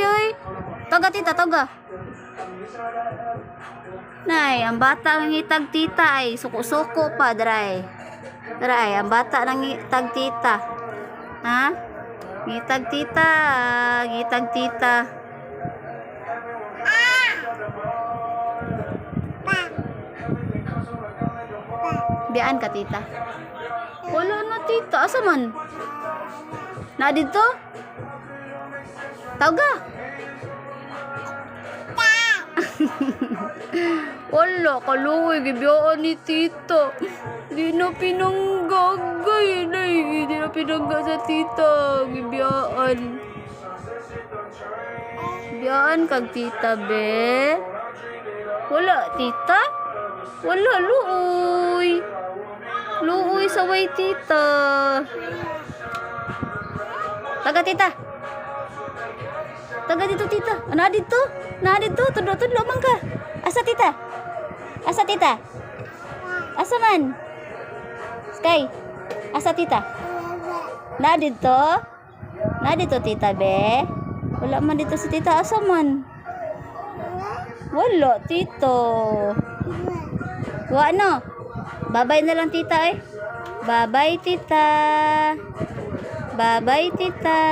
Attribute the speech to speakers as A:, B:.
A: di oy. Toga tita, toga. Nay, ang bata ng itag tita ay suko-suko pa, dray. Dray, ang bata ng itag tita. Ha? Ngitag tita, ngitag tita. Biyaan ka tita. Wala na tita, asa man? Na dito? Tawga. Wala, kaluwi, gibiyaan ni tita. Di na pinanggagay, nay. Di na pinangga sa tita. Gibiyaan. Biyaan kag tita, be. Wala, tita? Wala, luoy. Luoy sa way, tita. Taga, tita. Taga dito, tita. Na dito? Na dito? Tudlo-tudlo man ka. Asa, tita? Asa, tita? Asa man? Sky, asa, tita? Na dito? Na dito, tita, be? Wala man dito si tita. Asa man? Wala, tito. Wa, no? Babay na lang, tita, eh. Babay, tita. Babay, tita.